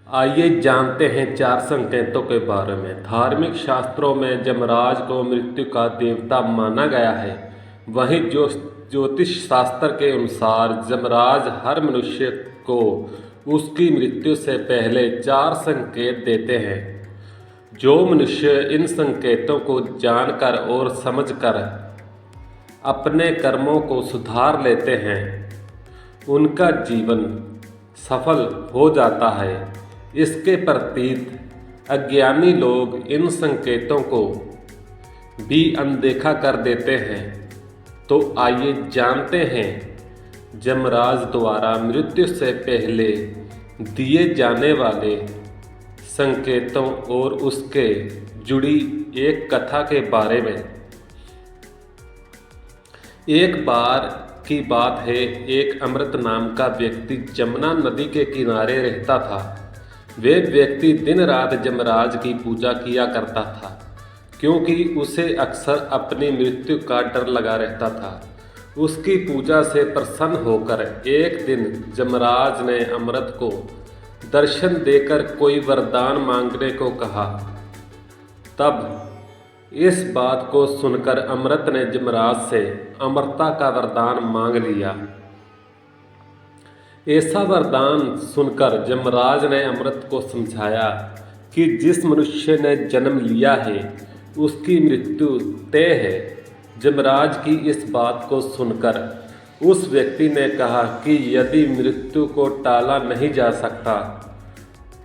आइए जानते हैं चार संकेतों के बारे में। धार्मिक शास्त्रों में यमराज को मृत्यु का देवता माना गया है। वहीं ज्योतिष शास्त्र के अनुसार यमराज हर मनुष्य को उसकी मृत्यु से पहले चार संकेत देते हैं। जो मनुष्य इन संकेतों को जानकर और समझकर अपने कर्मों को सुधार लेते हैं, उनका जीवन सफल हो जाता है। इसके प्रतीत अज्ञानी लोग इन संकेतों को भी अनदेखा कर देते हैं। तो आइए जानते हैं यमराज द्वारा मृत्यु से पहले दिए जाने वाले संकेतों और उसके जुड़ी एक कथा के बारे में। एक बार की बात है, एक अमृत नाम का व्यक्ति जमुना नदी के किनारे रहता था। वे व्यक्ति दिन रात यमराज की पूजा किया करता था, क्योंकि उसे अक्सर अपनी मृत्यु का डर लगा रहता था। उसकी पूजा से प्रसन्न होकर एक दिन यमराज ने अमृत को दर्शन देकर कोई वरदान मांगने को कहा। तब इस बात को सुनकर अमृत ने यमराज से अमरता का वरदान मांग लिया। ऐसा वरदान सुनकर यमराज ने अमृत को समझाया कि जिस मनुष्य ने जन्म लिया है उसकी मृत्यु तय है। यमराज की इस बात को सुनकर उस व्यक्ति ने कहा कि यदि मृत्यु को टाला नहीं जा सकता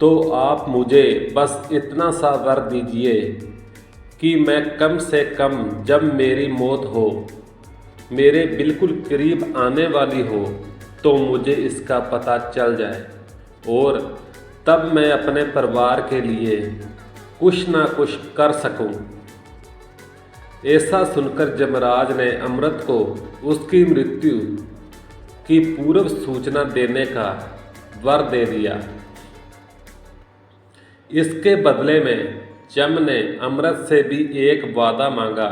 तो आप मुझे बस इतना सा वर दीजिए कि मैं कम से कम जब मेरी मौत हो, मेरे बिल्कुल करीब आने वाली हो, तो मुझे इसका पता चल जाए और तब मैं अपने परिवार के लिए कुछ ना कुछ कर सकूं। ऐसा सुनकर यमराज ने अमृत को उसकी मृत्यु की पूर्व सूचना देने का वर दे दिया। इसके बदले में यम ने अमृत से भी एक वादा मांगा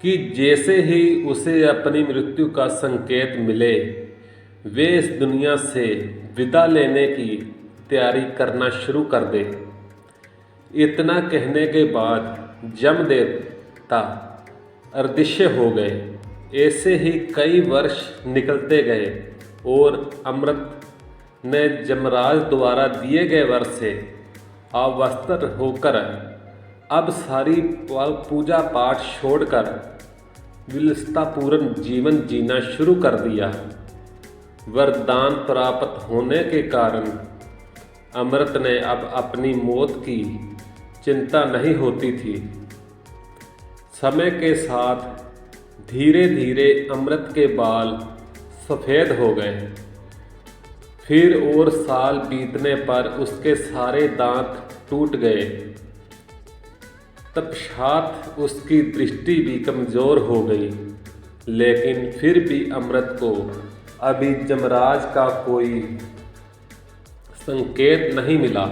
कि जैसे ही उसे अपनी मृत्यु का संकेत मिले, वे इस दुनिया से विदा लेने की तैयारी करना शुरू कर दे। इतना कहने के बाद यमदेवता अदृश्य हो गए। ऐसे ही कई वर्ष निकलते गए और अमृत ने यमराज द्वारा दिए गए वर से अवस्त्र होकर अब सारी पूजा पाठ छोड़कर विलासितापूर्ण जीवन जीना शुरू कर दिया। वरदान प्राप्त होने के कारण अमृत ने अब अपनी मौत की चिंता नहीं होती थी। समय के साथ धीरे धीरे अमृत के बाल सफ़ेद हो गए। फिर और साल बीतने पर उसके सारे दांत टूट गए। तत्पश्चात उसकी दृष्टि भी कमज़ोर हो गई, लेकिन फिर भी अमृत को अभी यमराज का कोई संकेत नहीं मिला।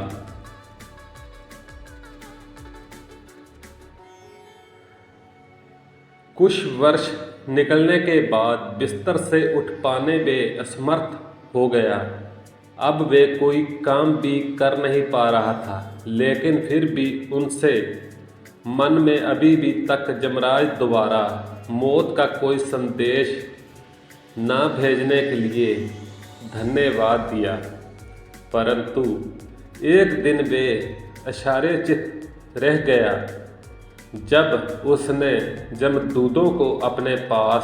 कुछ वर्ष निकलने के बाद बिस्तर से उठ पाने में असमर्थ हो गया। अब वे कोई काम भी कर नहीं पा रहा था, लेकिन फिर भी उनसे मन में अभी भी तक यमराज द्वारा मौत का कोई संदेश न भेजने के लिए धन्यवाद दिया। परंतु एक दिन वे आश्चर्यचकित रह गया जब उसने जमदूतों को अपने पास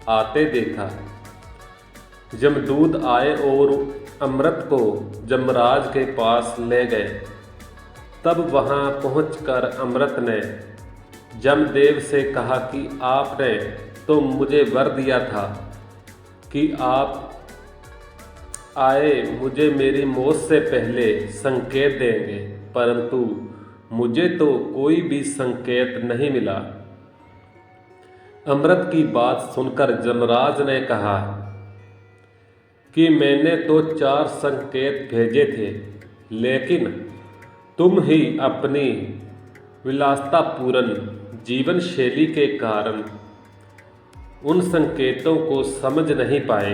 आते देखा। जमदूत आए और अमृत को यमराज के पास ले गए। तब वहां पहुंचकर अमृत ने जमदेव से कहा कि आपने तो मुझे वर दिया था कि आप आए मुझे मेरी मौत से पहले संकेत देंगे, परंतु मुझे तो कोई भी संकेत नहीं मिला। अमृत की बात सुनकर यमराज ने कहा कि मैंने तो 4 संकेत भेजे थे, लेकिन तुम ही अपनी विलासितापूर्ण जीवन शैली के कारण उन संकेतों को समझ नहीं पाए।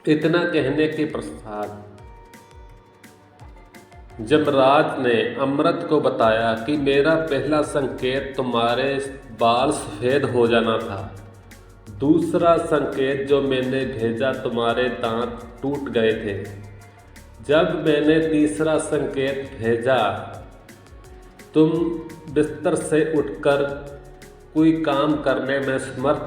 इतना कहने के पश्चात यमराज ने अमृत को बताया कि मेरा पहला संकेत तुम्हारे बाल सफ़ेद हो जाना था। दूसरा संकेत जो मैंने भेजा तुम्हारे दांत टूट गए थे। जब मैंने तीसरा संकेत भेजा तुम बिस्तर से उठकर कोई काम करने में समर्थ